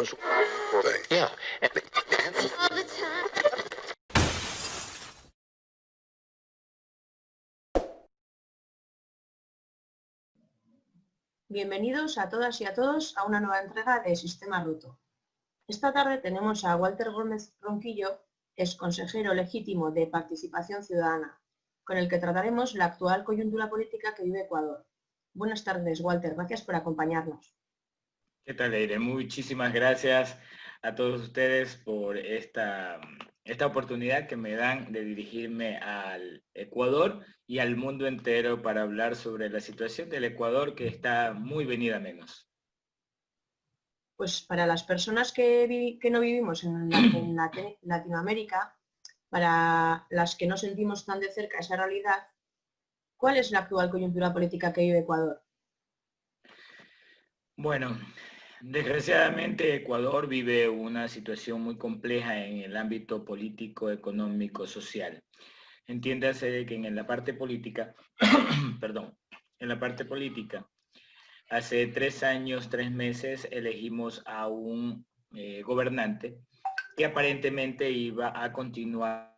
Yeah. Bienvenidos a todas y a todos a una nueva entrega de Sistema Roto. Esta tarde tenemos a Walter Gómez Ronquillo, ex consejero legítimo de Participación Ciudadana, con el que trataremos la actual coyuntura política que vive Ecuador. Buenas tardes, Walter. Gracias por acompañarnos. ¿Qué tal, Leire? Muchísimas gracias a todos ustedes por esta oportunidad que me dan de dirigirme al Ecuador y al mundo entero para hablar sobre la situación del Ecuador, que está muy venida menos. Pues para las personas que no vivimos en Latinoamérica, para las que no sentimos tan de cerca esa realidad, ¿cuál es la actual coyuntura política que vive Ecuador? Bueno, desgraciadamente Ecuador vive una situación muy compleja en el ámbito político, económico, social. Entiéndase de que en la parte política, perdón, en la parte política, hace 3 años, 3 meses elegimos a un gobernante que aparentemente iba a continuar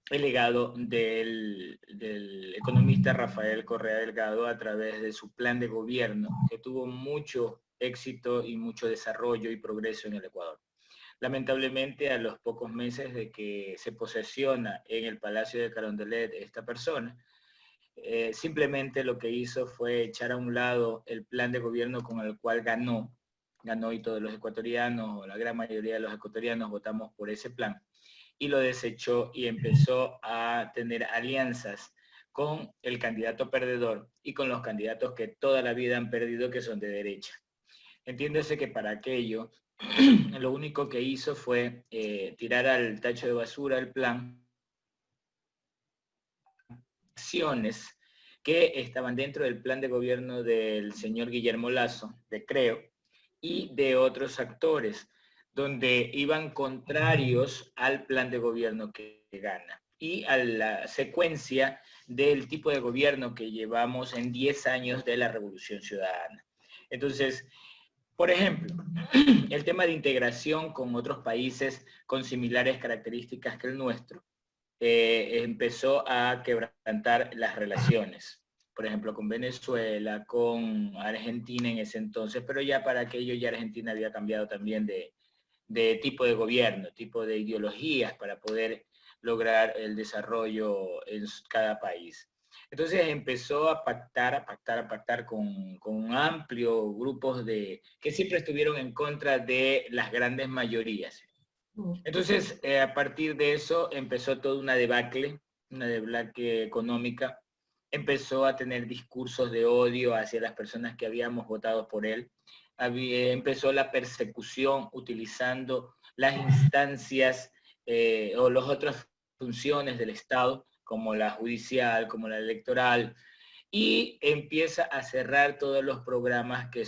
el legado del economista Rafael Correa Delgado a través de su plan de gobierno, que tuvo mucho éxito y mucho desarrollo y progreso en el Ecuador. Lamentablemente, a los pocos meses de que se posesiona en el Palacio de Carondelet esta persona, simplemente lo que hizo fue echar a un lado el plan de gobierno con el cual ganó y todos los ecuatorianos, o la gran mayoría de los ecuatorianos votamos por ese plan, y lo desechó y empezó a tener alianzas con el candidato perdedor y con los candidatos que toda la vida han perdido, que son de derecha. Entiéndase que para aquello, lo único que hizo fue tirar al tacho de basura el plan, acciones que estaban dentro del plan de gobierno del señor Guillermo Lasso, de Creo, y de otros actores, donde iban contrarios al plan de gobierno que gana y a la secuencia del tipo de gobierno que llevamos en 10 años de la Revolución Ciudadana. Entonces, por ejemplo, el tema de integración con otros países con similares características que el nuestro, empezó a quebrantar las relaciones, por ejemplo, con Venezuela, con Argentina en ese entonces, pero ya para aquello ya Argentina había cambiado también de tipo de gobierno, tipo de ideologías para poder lograr el desarrollo en cada país. Entonces empezó a pactar con amplios grupos que siempre estuvieron en contra de las grandes mayorías. Entonces, a partir de eso empezó toda una debacle económica. Empezó a tener discursos de odio hacia las personas que habíamos votado por él. Empezó la persecución utilizando las instancias o las otras funciones del Estado, como la judicial, como la electoral, y empieza a cerrar todos los programas que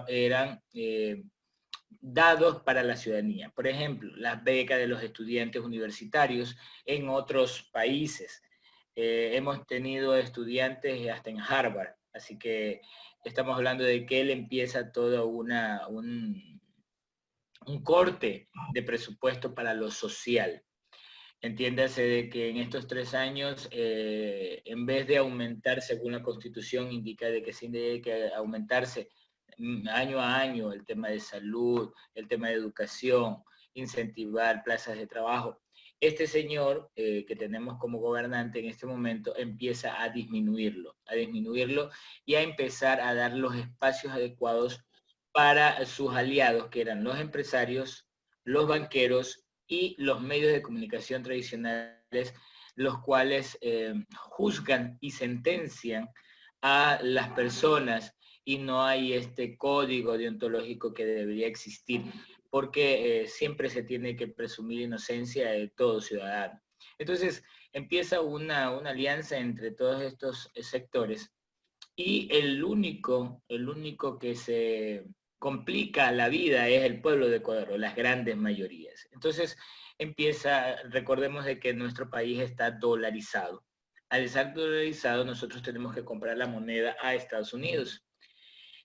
eran dados para la ciudadanía. Por ejemplo, las becas de los estudiantes universitarios en otros países. Hemos tenido estudiantes hasta en Harvard, así que estamos hablando de que él empieza todo un corte de presupuesto para lo social. Entiéndase de que en estos 3 años, en vez de aumentar, según la Constitución indica de que sí tiene que aumentarse año a año el tema de salud, el tema de educación, incentivar plazas de trabajo, este señor que tenemos como gobernante en este momento empieza a disminuirlo y a empezar a dar los espacios adecuados para sus aliados, que eran los empresarios, los banqueros y los medios de comunicación tradicionales, los cuales juzgan y sentencian a las personas, y no hay este código deontológico que debería existir, porque siempre se tiene que presumir inocencia de todo ciudadano. Entonces empieza una alianza entre todos estos sectores, y el único que se complica la vida es el pueblo de Ecuador, las grandes mayorías. Entonces recordemos de que nuestro país está dolarizado. Al estar dolarizado, nosotros tenemos que comprar la moneda a Estados Unidos.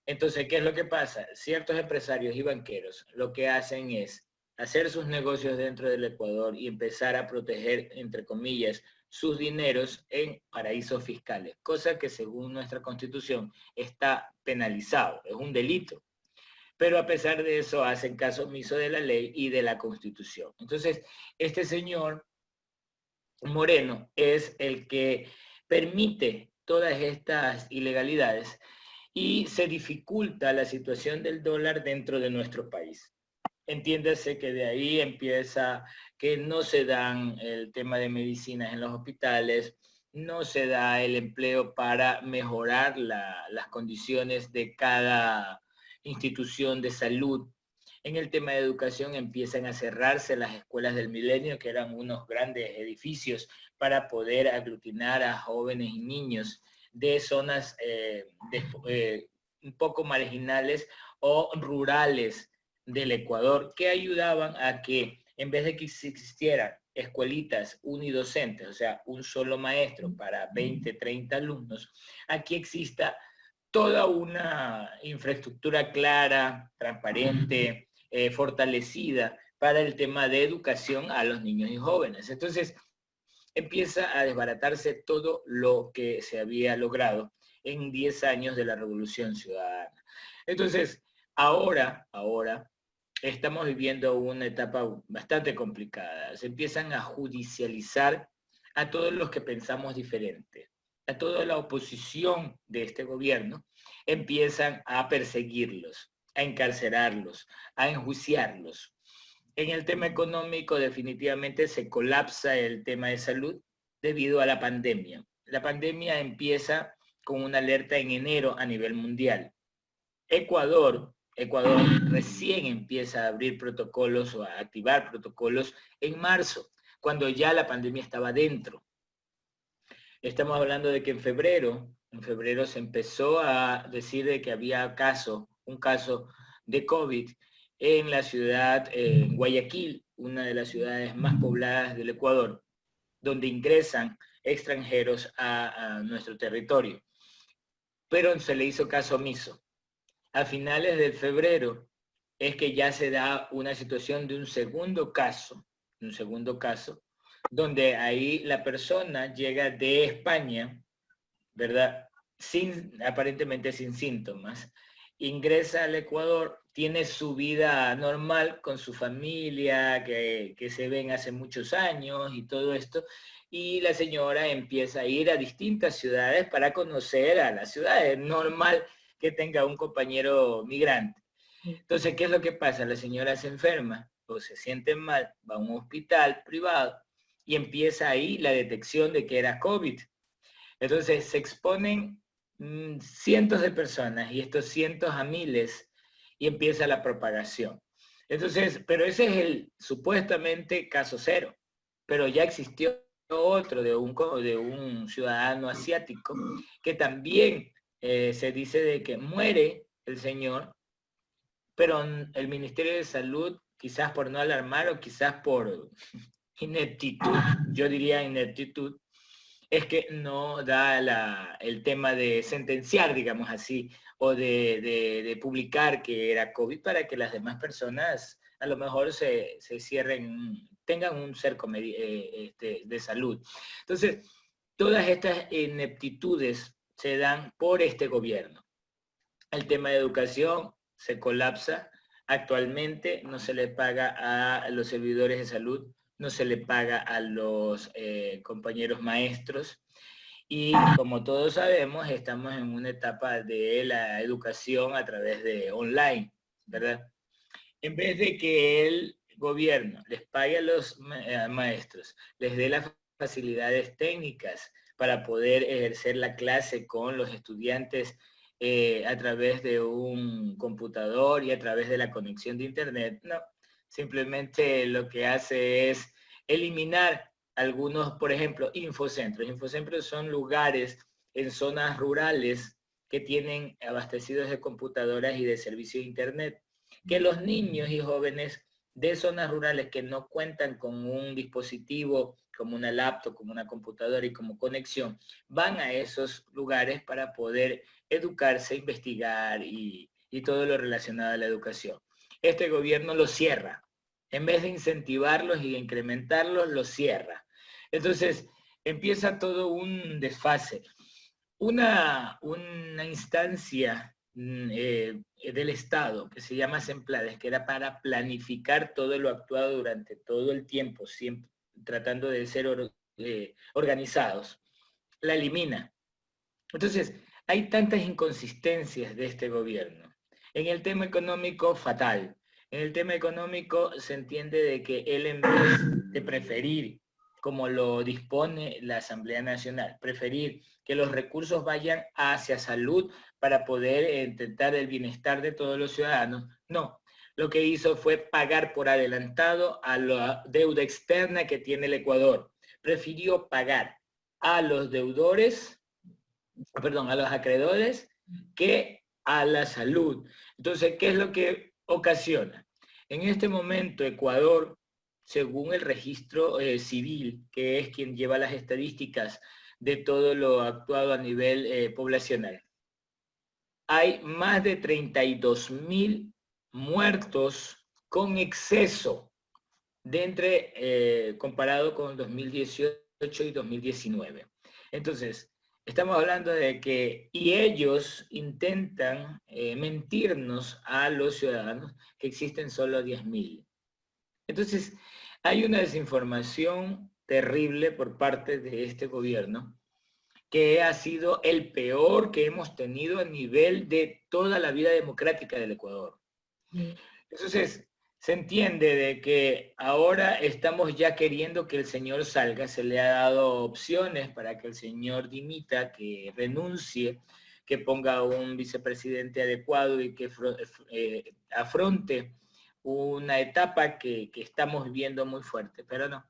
Entonces, ¿qué es lo que pasa? Ciertos empresarios y banqueros lo que hacen es hacer sus negocios dentro del Ecuador y empezar a proteger, entre comillas, sus dineros en paraísos fiscales, cosa que según nuestra Constitución está penalizado, es un delito. Pero a pesar de eso hacen caso omiso de la ley y de la Constitución. Entonces, este señor Moreno es el que permite todas estas ilegalidades y se dificulta la situación del dólar dentro de nuestro país. Entiéndase que de ahí empieza que no se dan el tema de medicinas en los hospitales, no se da el empleo para mejorar las condiciones de cada institución de salud. En el tema de educación empiezan a cerrarse las escuelas del milenio, que eran unos grandes edificios para poder aglutinar a jóvenes y niños de zonas un poco marginales o rurales del Ecuador, que ayudaban a que en vez de que existieran escuelitas unidocentes, o sea, un solo maestro para 20, 30 alumnos, aquí exista toda una infraestructura clara, transparente, fortalecida para el tema de educación a los niños y jóvenes. Entonces, empieza a desbaratarse todo lo que se había logrado en 10 años de la Revolución Ciudadana. Entonces, ahora estamos viviendo una etapa bastante complicada. Se empiezan a judicializar a todos los que pensamos diferente. A toda la oposición de este gobierno, empiezan a perseguirlos, a encarcelarlos, a enjuiciarlos. En el tema económico definitivamente se colapsa el tema de salud debido a la pandemia. La pandemia empieza con una alerta en enero a nivel mundial. Ecuador recién empieza a abrir protocolos o a activar protocolos en marzo, cuando ya la pandemia estaba dentro. Estamos hablando de que en febrero se empezó a decir de que había un caso de COVID en la ciudad, Guayaquil, una de las ciudades más pobladas del Ecuador, donde ingresan extranjeros a nuestro territorio. Pero se le hizo caso omiso. A finales de febrero es que ya se da una situación de un segundo caso, donde ahí la persona llega de España, ¿verdad? Aparentemente sin síntomas, ingresa al Ecuador, tiene su vida normal con su familia, que se ven hace muchos años y todo esto, y la señora empieza a ir a distintas ciudades para conocer a las ciudades. Normal que tenga un compañero migrante. Entonces, ¿qué es lo que pasa? La señora se enferma o se siente mal, va a un hospital privado y empieza ahí la detección de que era COVID. Entonces, se exponen cientos de personas y estos cientos a miles y empieza la propagación. Entonces, pero ese es el supuestamente caso cero, pero ya existió otro de un ciudadano asiático que también se dice de que muere el señor, pero el Ministerio de Salud, quizás por no alarmar o quizás por ineptitud, yo diría ineptitud, es que no da el tema de sentenciar, digamos así, o de publicar que era COVID para que las demás personas a lo mejor se cierren, tengan un cerco de salud. Entonces, todas estas ineptitudes se dan por este gobierno. El tema de educación se colapsa. Actualmente no se le paga a los servidores de salud, no se le paga a los compañeros maestros. Y como todos sabemos, estamos en una etapa de la educación a través de online, ¿verdad? En vez de que el gobierno les pague a los maestros, les dé las facilidades técnicas para poder ejercer la clase con los estudiantes a través de un computador y a través de la conexión de internet, no. Simplemente lo que hace es eliminar algunos, por ejemplo, infocentros. Infocentros son lugares en zonas rurales que tienen abastecidos de computadoras y de servicio de internet, que los niños y jóvenes de zonas rurales que no cuentan con un dispositivo como una laptop, como una computadora y como conexión, van a esos lugares para poder educarse, investigar y todo lo relacionado a la educación. Este gobierno lo cierra. En vez de incentivarlos y incrementarlos, los cierra. Entonces, empieza todo un desfase. Una instancia del Estado que se llama Semplades, que era para planificar todo lo actuado durante todo el tiempo, siempre tratando de ser organizados, la elimina. Entonces, hay tantas inconsistencias de este gobierno. En el tema económico, fatal. En el tema económico se entiende de que él, en vez de preferir, como lo dispone la Asamblea Nacional, preferir que los recursos vayan hacia salud para poder intentar el bienestar de todos los ciudadanos, no. Lo que hizo fue pagar por adelantado a la deuda externa que tiene el Ecuador. Prefirió pagar a los deudores, perdón, a los acreedores, que a la salud. Entonces, ¿qué es lo que ocasiona? En este momento, Ecuador, según el registro civil, que es quien lleva las estadísticas de todo lo actuado a nivel poblacional, hay más de 32.000 muertos con exceso comparado con 2018 y 2019. Entonces, estamos hablando de que, y ellos intentan mentirnos a los ciudadanos que existen solo 10.000. Entonces, hay una desinformación terrible por parte de este gobierno, que ha sido el peor que hemos tenido a nivel de toda la vida democrática del Ecuador. Entonces, se entiende de que ahora estamos ya queriendo que el señor salga, se le ha dado opciones para que el señor dimita, que renuncie, que ponga un vicepresidente adecuado y que afronte una etapa que estamos viendo muy fuerte, pero no. A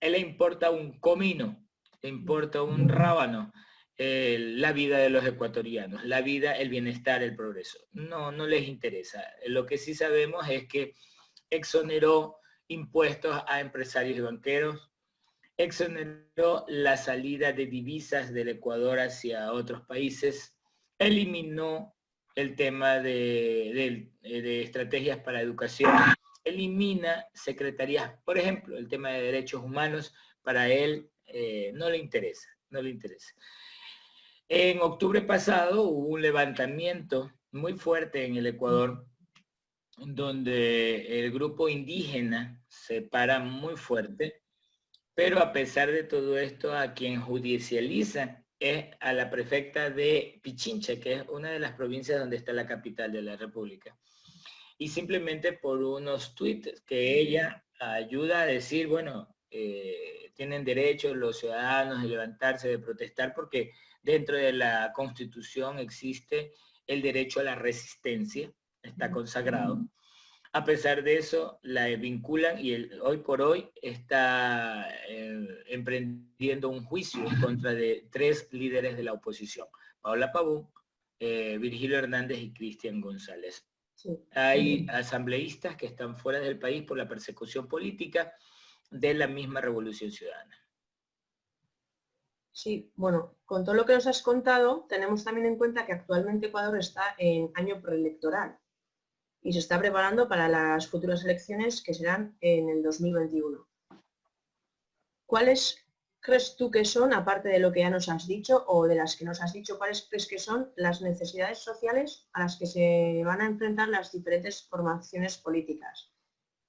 él le importa un comino, le importa un rábano la vida de los ecuatorianos, la vida, el bienestar, el progreso. No, no les interesa. Lo que sí sabemos es que exoneró impuestos a empresarios y banqueros, exoneró la salida de divisas del Ecuador hacia otros países, eliminó el tema de estrategias para educación, elimina secretarías, por ejemplo, el tema de derechos humanos, para él no le interesa, no le interesa. En octubre pasado hubo un levantamiento muy fuerte en el Ecuador, donde el grupo indígena se para muy fuerte, pero a pesar de todo esto, a quien judicializa es a la prefecta de Pichincha, que es una de las provincias donde está la capital de la República. Y simplemente por unos tweets que ella ayuda a decir, bueno, tienen derecho los ciudadanos de levantarse, de protestar, porque dentro de la Constitución existe el derecho a la resistencia, está consagrado. A pesar de eso, la vinculan y hoy por hoy está emprendiendo un juicio en contra de 3 líderes de la oposición, Paola Pavón, Virgilio Hernández y Cristian González. Sí. Hay asambleístas que están fuera del país por la persecución política de la misma Revolución Ciudadana. Sí, bueno, con todo lo que nos has contado, tenemos también en cuenta que actualmente Ecuador está en año preelectoral y se está preparando para las futuras elecciones que serán en el 2021. ¿Cuáles crees tú que son, aparte de lo que ya nos has dicho o de las que nos has dicho, cuáles crees que son las necesidades sociales a las que se van a enfrentar las diferentes formaciones políticas?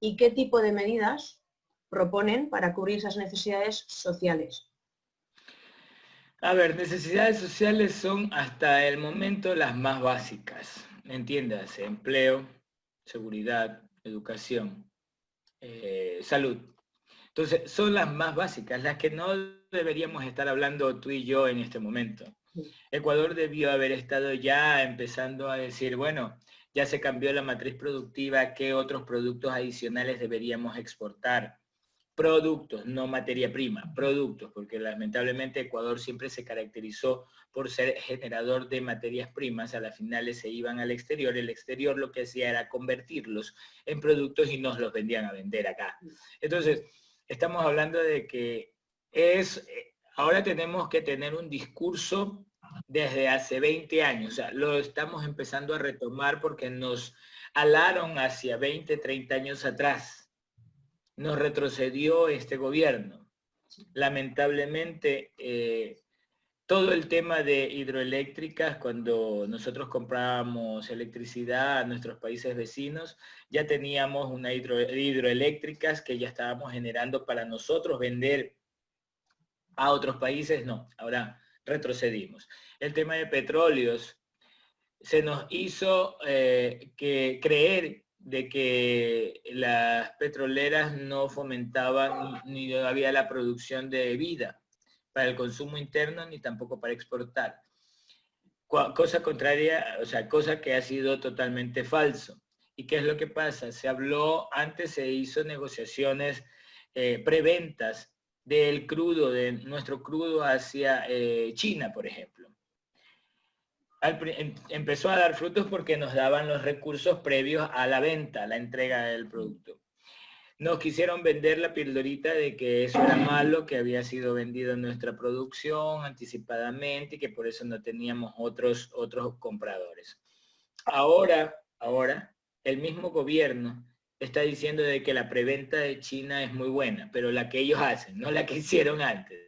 ¿Y qué tipo de medidas proponen para cubrir esas necesidades sociales? A ver, necesidades sociales son hasta el momento las más básicas. Entiéndase, empleo, seguridad, educación, salud. Entonces, son las más básicas, las que no deberíamos estar hablando tú y yo en este momento. Ecuador debió haber estado ya empezando a decir, bueno, ya se cambió la matriz productiva, ¿qué otros productos adicionales deberíamos exportar? Productos, no materia prima, productos, porque lamentablemente Ecuador siempre se caracterizó por ser generador de materias primas, a las finales se iban al exterior, el exterior lo que hacía era convertirlos en productos y nos los vendían a vender acá. Entonces, estamos hablando de que ahora tenemos que tener un discurso desde hace 20 años, o sea, lo estamos empezando a retomar porque nos alaron hacia 20, 30 años atrás. Nos retrocedió este gobierno. Lamentablemente, todo el tema de hidroeléctricas, cuando nosotros comprábamos electricidad a nuestros países vecinos, ya teníamos una hidroeléctricas que ya estábamos generando para nosotros vender a otros países, no, ahora retrocedimos. El tema de petróleos, se nos hizo creer de que las petroleras no fomentaban ni había la producción de vida para el consumo interno ni tampoco para exportar. Cosa contraria, o sea, cosa que ha sido totalmente falso. ¿Y qué es lo que pasa? Se habló, antes se hizo negociaciones preventas del crudo, de nuestro crudo hacia China, por ejemplo. Empezó a dar frutos porque nos daban los recursos previos a la venta, a la entrega del producto. Nos quisieron vender la pildorita de que eso era malo, que había sido vendido en nuestra producción anticipadamente y que por eso no teníamos otros compradores. Ahora, el mismo gobierno está diciendo de que la preventa de China es muy buena, pero la que ellos hacen, no la que hicieron antes.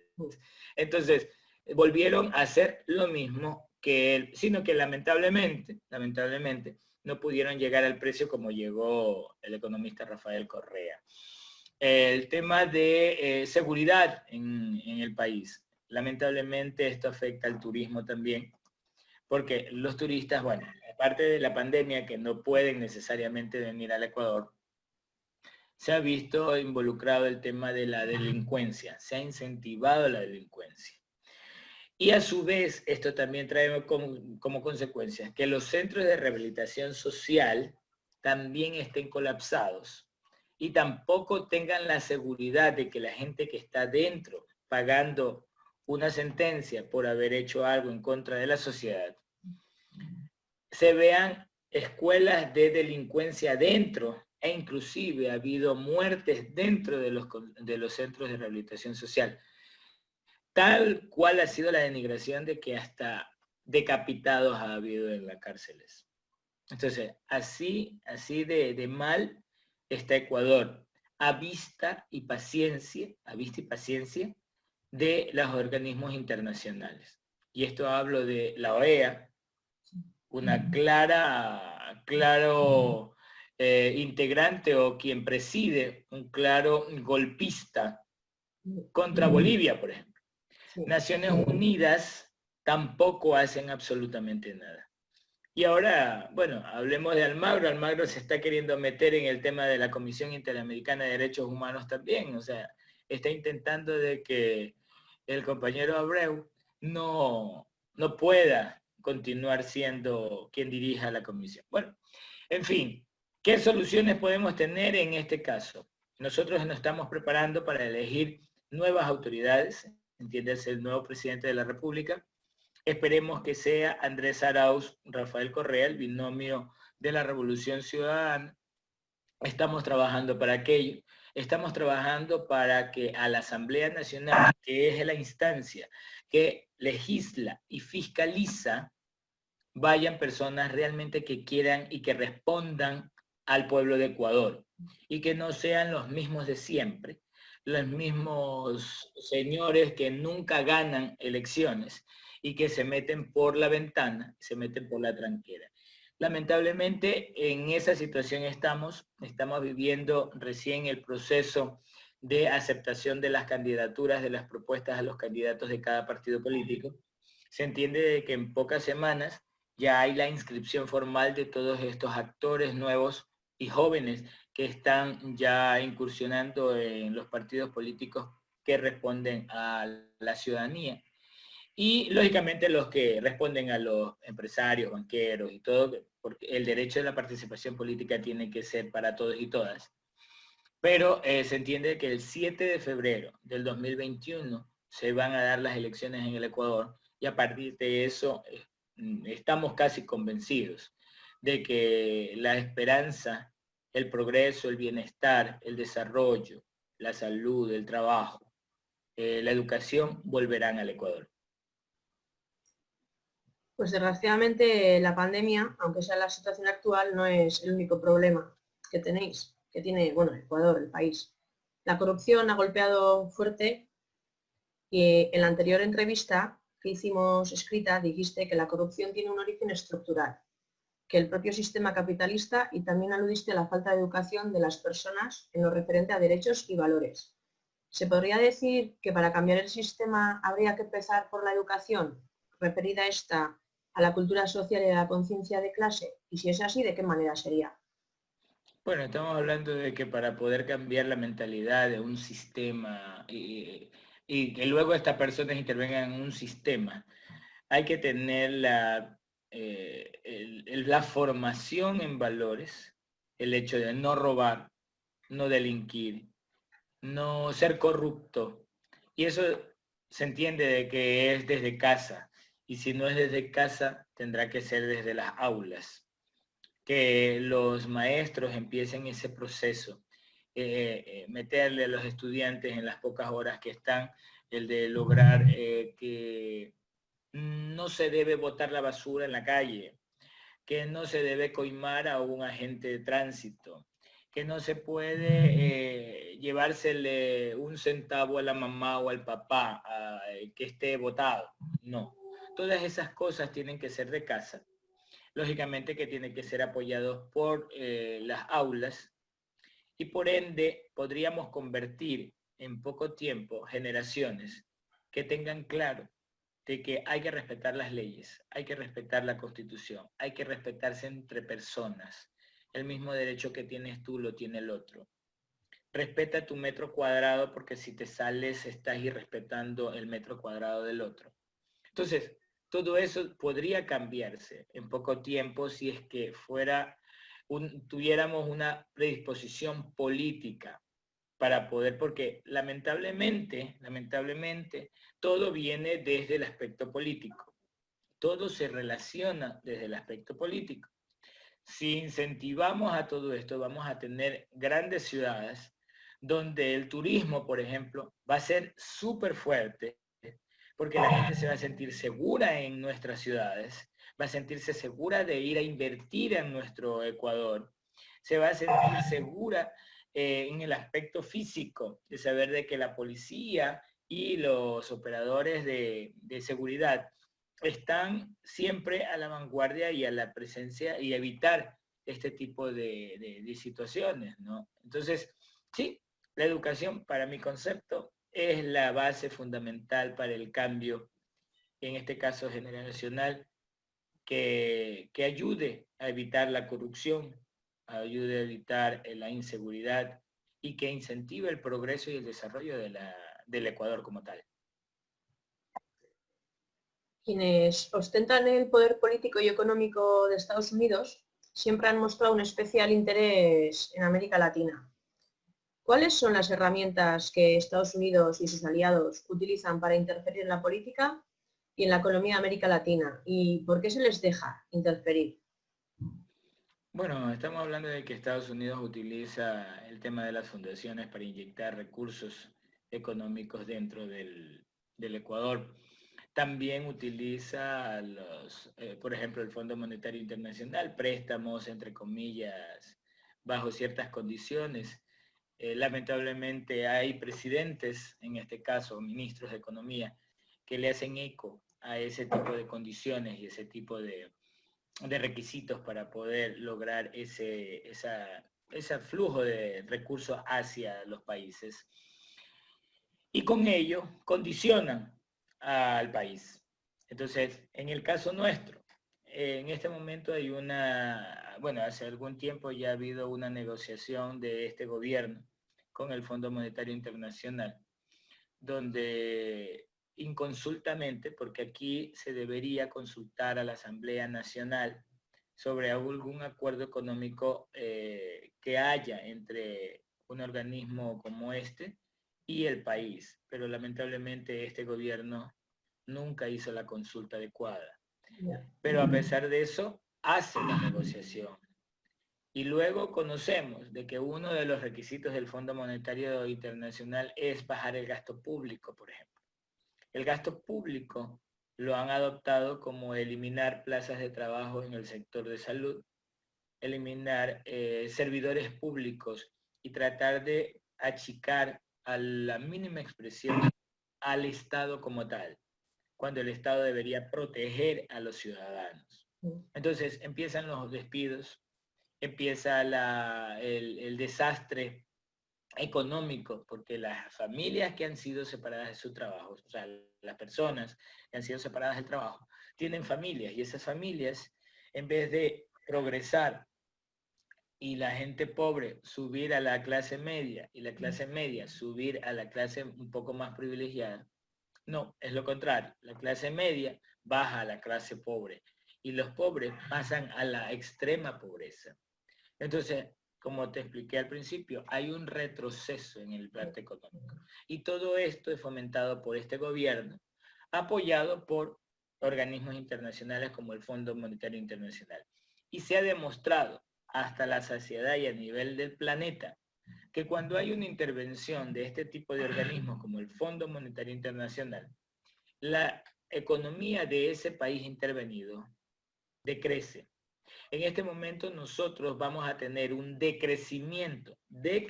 Entonces, volvieron a hacer lo mismo que él, sino que lamentablemente, no pudieron llegar al precio como llegó el economista Rafael Correa. El tema de seguridad en el país. Lamentablemente esto afecta al turismo también, porque los turistas, bueno, aparte de la pandemia que no pueden necesariamente venir al Ecuador, se ha visto involucrado el tema de la delincuencia, se ha incentivado la delincuencia. Y a su vez, esto también trae como consecuencia que los centros de rehabilitación social también estén colapsados y tampoco tengan la seguridad de que la gente que está dentro pagando una sentencia por haber hecho algo en contra de la sociedad, se vean escuelas de delincuencia dentro e inclusive ha habido muertes dentro de los centros de rehabilitación social. Tal cual ha sido la denigración de que hasta decapitados ha habido en las cárceles. Entonces, así de mal está Ecuador, a vista y paciencia de los organismos internacionales. Y esto hablo de la OEA, una claro integrante o quien preside un claro golpista contra Bolivia, por ejemplo. Naciones Unidas tampoco hacen absolutamente nada. Y ahora, bueno, hablemos de Almagro. Almagro se está queriendo meter en el tema de la Comisión Interamericana de Derechos Humanos también. O sea, está intentando de que el compañero Abreu no pueda continuar siendo quien dirija la comisión. Bueno, en fin, ¿qué soluciones podemos tener en este caso? Nosotros nos estamos preparando para elegir nuevas autoridades, entiéndase el nuevo presidente de la República. Esperemos que sea Andrés Arauz, Rafael Correa, el binomio de la Revolución Ciudadana. Estamos trabajando para aquello. Estamos trabajando para que a la Asamblea Nacional, que es la instancia que legisla y fiscaliza, vayan personas realmente que quieran y que respondan al pueblo de Ecuador y que no sean los mismos de siempre, los mismos señores que nunca ganan elecciones y que se meten por la ventana, se meten por la tranquera. Lamentablemente en esa situación estamos viviendo recién el proceso de aceptación de las candidaturas, de las propuestas a los candidatos de cada partido político. Se entiende de que en pocas semanas ya hay la inscripción formal de todos estos actores nuevos y jóvenes que están ya incursionando en los partidos políticos que responden a la ciudadanía. Y lógicamente los que responden a los empresarios, banqueros y todo, porque el derecho de la participación política tiene que ser para todos y todas. Pero se entiende que el 7 de febrero del 2021 se van a dar las elecciones en el Ecuador y a partir de eso estamos casi convencidos de que la esperanza, el progreso, el bienestar, el desarrollo, la salud, el trabajo, la educación volverán al Ecuador? Pues desgraciadamente la pandemia, aunque sea la situación actual, no es el único problema que tenéis, que tiene, bueno, el Ecuador, el país. La corrupción ha golpeado fuerte y en la anterior entrevista que hicimos escrita dijiste que la corrupción tiene un origen estructural, que el propio sistema capitalista, y también aludiste a la falta de educación de las personas en lo referente a derechos y valores. ¿Se podría decir que para cambiar el sistema habría que empezar por la educación, referida esta a la cultura social y a la conciencia de clase? Y si es así, ¿de qué manera sería? Bueno, estamos hablando de que para poder cambiar la mentalidad de un sistema y que luego estas personas intervengan en un sistema, hay que tener la formación en valores, el hecho de no robar, no delinquir, no ser corrupto. Y eso se entiende de que es desde casa. Y si no es desde casa, tendrá que ser desde las aulas. Que los maestros empiecen ese proceso, meterle a los estudiantes en las pocas horas que están, el de lograr que no se debe botar la basura en la calle, que no se debe coimar a un agente de tránsito, que no se puede llevársele un centavo a la mamá o al papá que esté botado. No. Todas esas cosas tienen que ser de casa. Lógicamente que tienen que ser apoyados por las aulas y por ende podríamos convertir en poco tiempo generaciones que tengan claro de que hay que respetar las leyes, hay que respetar la Constitución, hay que respetarse entre personas. El mismo derecho que tienes tú lo tiene el otro. Respeta tu metro cuadrado porque si te sales estás irrespetando el metro cuadrado del otro. Entonces, todo eso podría cambiarse en poco tiempo si es que tuviéramos una predisposición política para poder, porque lamentablemente, todo viene desde el aspecto político. Todo se relaciona desde el aspecto político. Si incentivamos a todo esto, vamos a tener grandes ciudades donde el turismo, por ejemplo, va a ser súper fuerte, porque la gente se va a sentir segura en nuestras ciudades, va a sentirse segura de ir a invertir en nuestro Ecuador, se va a sentir segura en el aspecto físico, de saber de que la policía y los operadores de seguridad están siempre a la vanguardia y a la presencia y evitar este tipo de situaciones, ¿no? Entonces, sí, la educación, para mi concepto, es la base fundamental para el cambio, en este caso generacional, que ayude a evitar la corrupción, ayude a evitar la inseguridad y que incentive el progreso y el desarrollo del Ecuador como tal. Quienes ostentan el poder político y económico de Estados Unidos siempre han mostrado un especial interés en América Latina. ¿Cuáles son las herramientas que Estados Unidos y sus aliados utilizan para interferir en la política y en la economía de América Latina? ¿Y por qué se les deja interferir? Bueno, estamos hablando de que Estados Unidos utiliza el tema de las fundaciones para inyectar recursos económicos dentro del Ecuador. También utiliza por ejemplo, el Fondo Monetario Internacional, préstamos, entre comillas, bajo ciertas condiciones. Lamentablemente hay presidentes, en este caso ministros de Economía, que le hacen eco a ese tipo de condiciones y ese tipo de requisitos para poder lograr ese flujo de recursos hacia los países. Y con ello condicionan al país. Entonces, en el caso nuestro, en este momento hay hace algún tiempo ya ha habido una negociación de este gobierno con el Fondo Monetario Internacional, donde inconsultamente, porque aquí se debería consultar a la Asamblea Nacional sobre algún acuerdo económico que haya entre un organismo como este y el país. Pero lamentablemente este gobierno nunca hizo la consulta adecuada. Pero a pesar de eso, hace la negociación. Y luego conocemos de que uno de los requisitos del Fondo Monetario Internacional es bajar el gasto público, por ejemplo. El gasto público lo han adoptado como eliminar plazas de trabajo en el sector de salud, eliminar servidores públicos y tratar de achicar a la mínima expresión al Estado como tal, cuando el Estado debería proteger a los ciudadanos. Entonces empiezan los despidos, empieza el desastre económico, porque las familias que han sido separadas de su trabajo, o sea, las personas que han sido separadas del trabajo, tienen familias y esas familias, en vez de progresar y la gente pobre subir a la clase media y la clase media subir a la clase un poco más privilegiada, no, es lo contrario. La clase media baja a la clase pobre y los pobres pasan a la extrema pobreza. Entonces, como te expliqué al principio, hay un retroceso en el plan económico. Y todo esto es fomentado por este gobierno, apoyado por organismos internacionales como el Fondo Monetario Internacional. Y se ha demostrado hasta la saciedad y a nivel del planeta que cuando hay una intervención de este tipo de organismos como el Fondo Monetario Internacional, la economía de ese país intervenido decrece. En este momento nosotros vamos a tener un decrecimiento del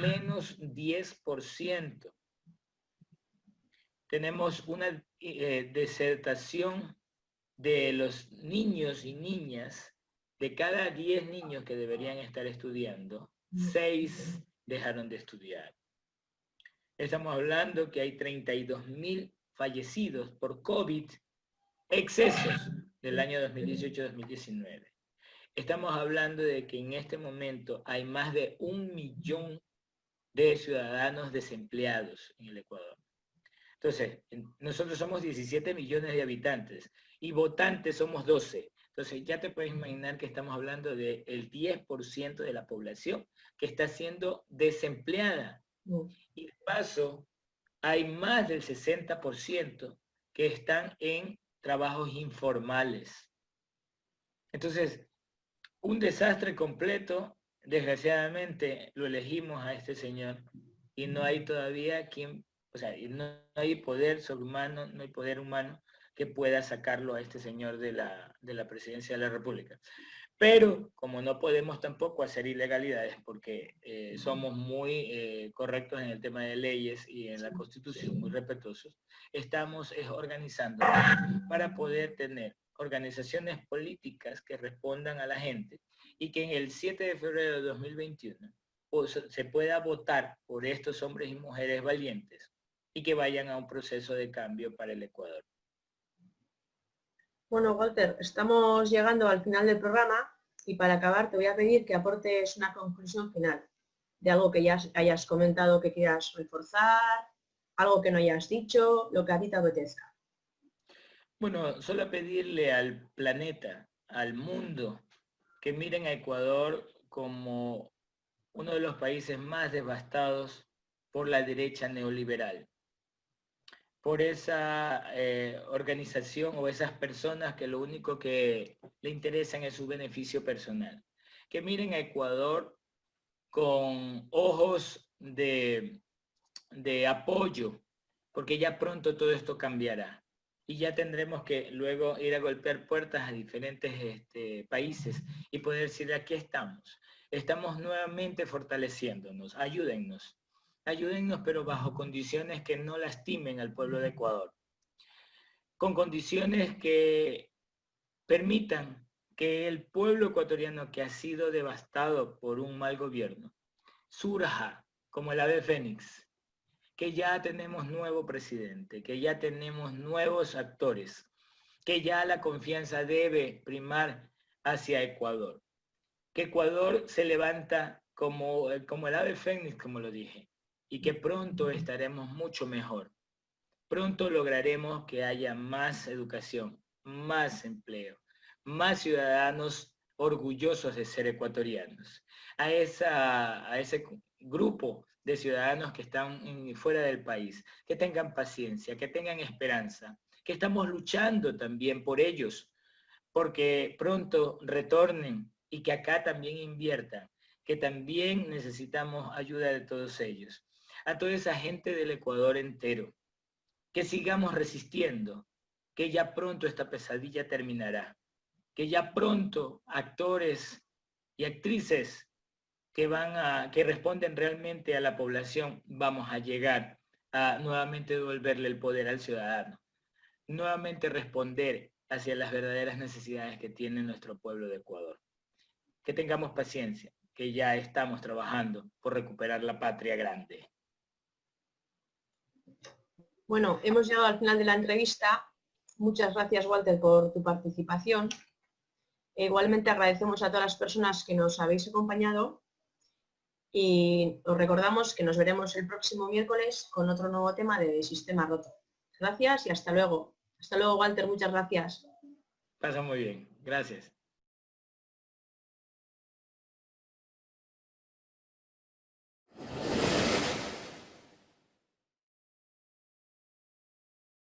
menos 10%. Tenemos una desertación de los niños y niñas. De cada 10 niños que deberían estar estudiando, 6 dejaron de estudiar. Estamos hablando que hay 32.000 fallecidos por COVID, excesos del año 2018-2019. Estamos hablando de que en este momento hay más de 1 millón de ciudadanos desempleados en el Ecuador. Entonces, nosotros somos 17 millones de habitantes y votantes somos 12. Entonces, ya te puedes imaginar que estamos hablando del 10% de la población que está siendo desempleada. Y de paso, hay más del 60% que están en trabajos informales. Entonces, un desastre completo. Desgraciadamente, lo elegimos a este señor y no hay todavía quien, o sea, no hay poder sobrehumano, no hay poder humano que pueda sacarlo a este señor de la presidencia de la República. Pero como no podemos tampoco hacer ilegalidades porque somos muy correctos en el tema de leyes y en la Constitución, muy respetuosos, estamos organizando para poder tener organizaciones políticas que respondan a la gente y que en el 7 de febrero de 2021 se pueda votar por estos hombres y mujeres valientes y que vayan a un proceso de cambio para el Ecuador. Bueno, Walter, estamos llegando al final del programa y para acabar te voy a pedir que aportes una conclusión final de algo que ya hayas comentado que quieras reforzar, algo que no hayas dicho, lo que a ti te apetezca. Bueno, solo pedirle al planeta, al mundo, que miren a Ecuador como uno de los países más devastados por la derecha neoliberal, por esa organización o esas personas que lo único que le interesan es su beneficio personal. Que miren a Ecuador con ojos de apoyo, porque ya pronto todo esto cambiará. Y ya tendremos que luego ir a golpear puertas a diferentes países y poder decir, aquí estamos. Estamos nuevamente fortaleciéndonos, ayúdennos. Ayúdennos, pero bajo condiciones que no lastimen al pueblo de Ecuador. Con condiciones que permitan que el pueblo ecuatoriano que ha sido devastado por un mal gobierno surja como el ave fénix, que ya tenemos nuevo presidente, que ya tenemos nuevos actores, que ya la confianza debe primar hacia Ecuador. Que Ecuador se levanta como el ave fénix, como lo dije, y que pronto estaremos mucho mejor. Pronto lograremos que haya más educación, más empleo, más ciudadanos orgullosos de ser ecuatorianos. A ese grupo de ciudadanos que están fuera del país, que tengan paciencia, que tengan esperanza, que estamos luchando también por ellos, porque pronto retornen y que acá también inviertan, que también necesitamos ayuda de todos ellos. A toda esa gente del Ecuador entero, que sigamos resistiendo, que ya pronto esta pesadilla terminará, que ya pronto actores y actrices que responden realmente a la población, vamos a llegar a nuevamente devolverle el poder al ciudadano, nuevamente responder hacia las verdaderas necesidades que tiene nuestro pueblo de Ecuador. Que tengamos paciencia, que ya estamos trabajando por recuperar la patria grande. Bueno, hemos llegado al final de la entrevista. Muchas gracias, Walter, por tu participación. Igualmente agradecemos a todas las personas que nos habéis acompañado y os recordamos que nos veremos el próximo miércoles con otro nuevo tema de Sistema Roto. Gracias y hasta luego. Hasta luego, Walter. Muchas gracias. Pasa muy bien. Gracias.